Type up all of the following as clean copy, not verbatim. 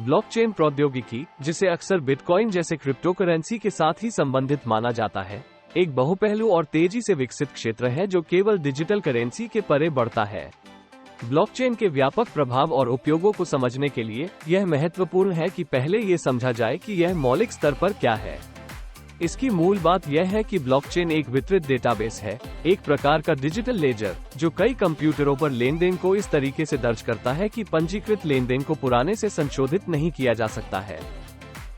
Blockchain प्रौद्योगिकी, जिसे अक्सर बिटकॉइन जैसे क्रिप्टोकरेंसी के साथ ही संबंधित माना जाता है, एक बहुपहलू और तेजी से विकसित क्षेत्र है जो केवल डिजिटल करेंसी के परे बढ़ता है। ब्लॉकचेन के व्यापक प्रभाव और उपयोगों को समझने के लिए यह महत्वपूर्ण है कि पहले ये समझा जाए कि यह मौलिक स्तर पर क्या है। इसकी मूल बात यह है कि ब्लॉकचेन एक वितरित डेटाबेस है, एक प्रकार का डिजिटल लेजर, जो कई कंप्यूटरों पर लेनदेन को इस तरीके से दर्ज करता है कि पंजीकृत लेनदेन को पुराने से संशोधित नहीं किया जा सकता है।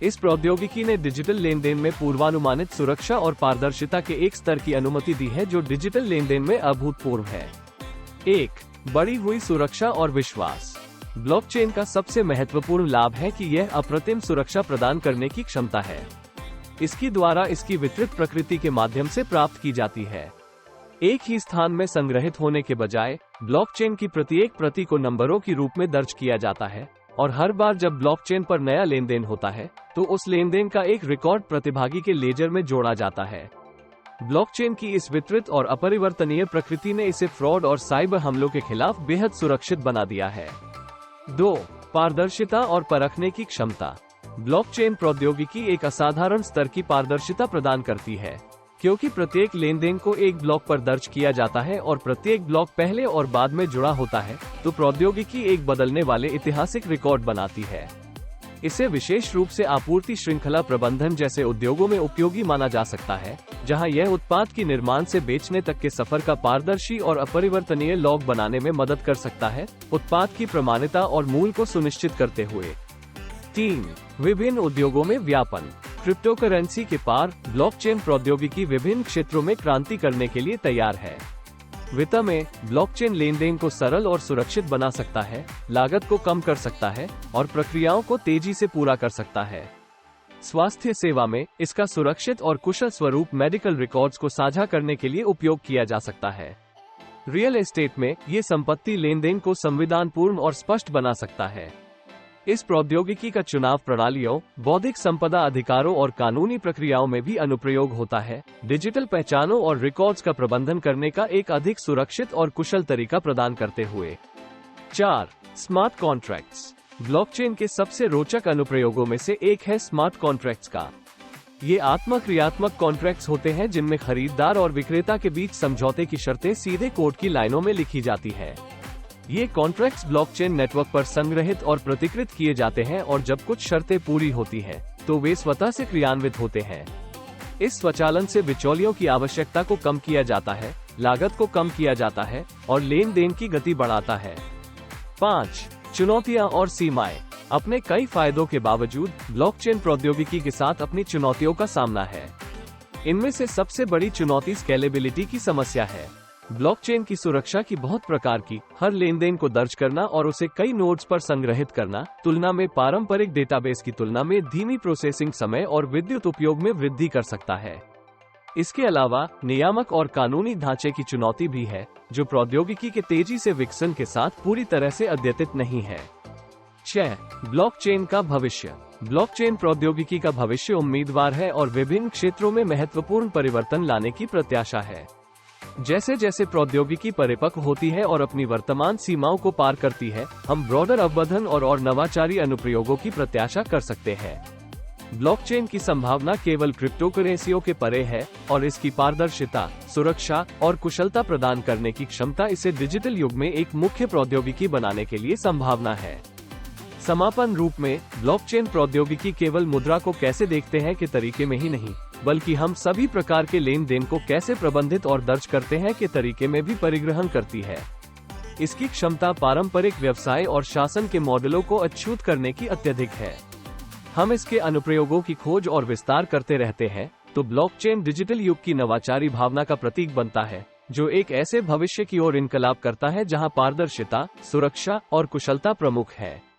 इस प्रौद्योगिकी ने डिजिटल लेनदेन में पूर्वानुमानित सुरक्षा और पारदर्शिता के एक स्तर की अनुमति दी है जो डिजिटल लेनदेन में अभूतपूर्व है। 1. बढ़ी हुई सुरक्षा और विश्वास। ब्लॉकचेन का सबसे महत्वपूर्ण लाभ है कि यह अप्रतिम सुरक्षा प्रदान करने की क्षमता है। इसकी द्वारा इसकी वितरित प्रकृति के माध्यम से प्राप्त की जाती है। एक ही स्थान में संग्रहित होने के बजाय ब्लॉकचेन की प्रत्येक प्रति को नंबरों के रूप में दर्ज किया जाता है और हर बार जब ब्लॉकचेन पर नया लेनदेन होता है तो उस लेनदेन का एक रिकॉर्ड प्रतिभागी के लेजर में जोड़ा जाता है। ब्लॉकचेन की इस वितरित और अपरिवर्तनीय प्रकृति ने इसे फ्रॉड और साइबर हमलों के खिलाफ बेहद सुरक्षित बना दिया है। 2. पारदर्शिता और परखने की क्षमता। ब्लॉकचेन प्रौद्योगिकी एक असाधारण स्तर की पारदर्शिता प्रदान करती है, क्योंकि प्रत्येक लेनदेन को एक ब्लॉक पर दर्ज किया जाता है और प्रत्येक ब्लॉक पहले और बाद में जुड़ा होता है, तो प्रौद्योगिकी एक बदलने वाले ऐतिहासिक रिकॉर्ड बनाती है। इसे विशेष रूप से आपूर्ति श्रृंखला प्रबंधन जैसे उद्योगों में उपयोगी माना जा सकता है, जहां यह उत्पाद की निर्माण से बेचने तक के सफर का पारदर्शी और अपरिवर्तनीय लॉग बनाने में मदद कर सकता है, उत्पाद की प्रमाणिकता और मूल्य को सुनिश्चित करते हुए। 3. विभिन्न उद्योगों में व्यापन। क्रिप्टोकरेंसी के पार ब्लॉकचेन प्रौद्योगिकी विभिन्न क्षेत्रों में क्रांति करने के लिए तैयार है। वित्त में ब्लॉकचेन लेनदेन को सरल और सुरक्षित बना सकता है, लागत को कम कर सकता है और प्रक्रियाओं को तेजी से पूरा कर सकता है। स्वास्थ्य सेवा में इसका सुरक्षित और कुशल स्वरूप मेडिकल रिकॉर्ड्स को साझा करने के लिए उपयोग किया जा सकता है। रियल एस्टेट में ये संपत्ति लेनदेन को संविधानपूर्ण और स्पष्ट बना सकता है। इस प्रौद्योगिकी का चुनाव प्रणालियों, बौद्धिक संपदा अधिकारों और कानूनी प्रक्रियाओं में भी अनुप्रयोग होता है, डिजिटल पहचानों और रिकॉर्ड्स का प्रबंधन करने का एक अधिक सुरक्षित और कुशल तरीका प्रदान करते हुए। 4. Smart contracts. ब्लॉकचेन के सबसे रोचक अनुप्रयोगों में से एक है स्मार्ट कॉन्ट्रैक्ट्स का। ये आत्म-क्रियात्मक कॉन्ट्रैक्ट्स होते हैं जिनमें खरीदार और विक्रेता के बीच समझौते की शर्तें सीधे कोड की लाइनों में लिखी जाती है। ये कॉन्ट्रैक्ट्स ब्लॉकचेन नेटवर्क पर संग्रहित और प्रतिकृत किए जाते हैं और जब कुछ शर्तें पूरी होती हैं, तो वे स्वतः से क्रियान्वित होते हैं। इस स्वचालन से बिचौलियों की आवश्यकता को कम किया जाता है, लागत को कम किया जाता है और लेन देन की गति बढ़ाता है। 5. चुनौतियां और सीमाएं। अपने कई फायदों के बावजूद ब्लॉकचेन प्रौद्योगिकी के साथ अपनी चुनौतियों का सामना है। इनमें से सबसे बड़ी चुनौती स्केलेबिलिटी की समस्या है। ब्लॉकचेन की सुरक्षा की बहुत प्रकार की हर लेनदेन को दर्ज करना और उसे कई नोड्स पर संग्रहित करना, तुलना में पारंपरिक डेटाबेस की तुलना में धीमी प्रोसेसिंग समय और विद्युत उपयोग में वृद्धि कर सकता है। इसके अलावा नियामक और कानूनी ढांचे की चुनौती भी है, जो प्रौद्योगिकी के तेजी से विकसन के साथ पूरी तरह से अद्यतित नहीं है। 6. ब्लॉकचेन का भविष्य। ब्लॉकचेन प्रौद्योगिकी का भविष्य उम्मीदवार है और विभिन्न क्षेत्रों में महत्वपूर्ण परिवर्तन लाने की प्रत्याशा है। जैसे जैसे प्रौद्योगिकी परिपक्व होती है और अपनी वर्तमान सीमाओं को पार करती है, हम ब्रॉडर अवबोधन और नवाचारी अनुप्रयोगों की प्रत्याशा कर सकते हैं। ब्लॉकचेन की संभावना केवल क्रिप्टोकरेंसियों के परे है और इसकी पारदर्शिता, सुरक्षा और कुशलता प्रदान करने की क्षमता इसे डिजिटल युग में एक मुख्य प्रौद्योगिकी बनाने के लिए संभावना है। समापन रूप में, ब्लॉकचेन प्रौद्योगिकी केवल मुद्रा को कैसे देखते हैं के तरीके में ही नहीं, बल्कि हम सभी प्रकार के लेन देन को कैसे प्रबंधित और दर्ज करते हैं के तरीके में भी परिग्रहण करती है। इसकी क्षमता पारंपरिक व्यवसाय और शासन के मॉडलों को अछूत करने की अत्यधिक है। हम इसके अनुप्रयोगों की खोज और विस्तार करते रहते हैं, तो ब्लॉकचेन डिजिटल युग की नवाचारी भावना का प्रतीक बनता है, जो एक ऐसे भविष्य की ओर इनकलाब करता है जहां पारदर्शिता, सुरक्षा और कुशलता प्रमुख है।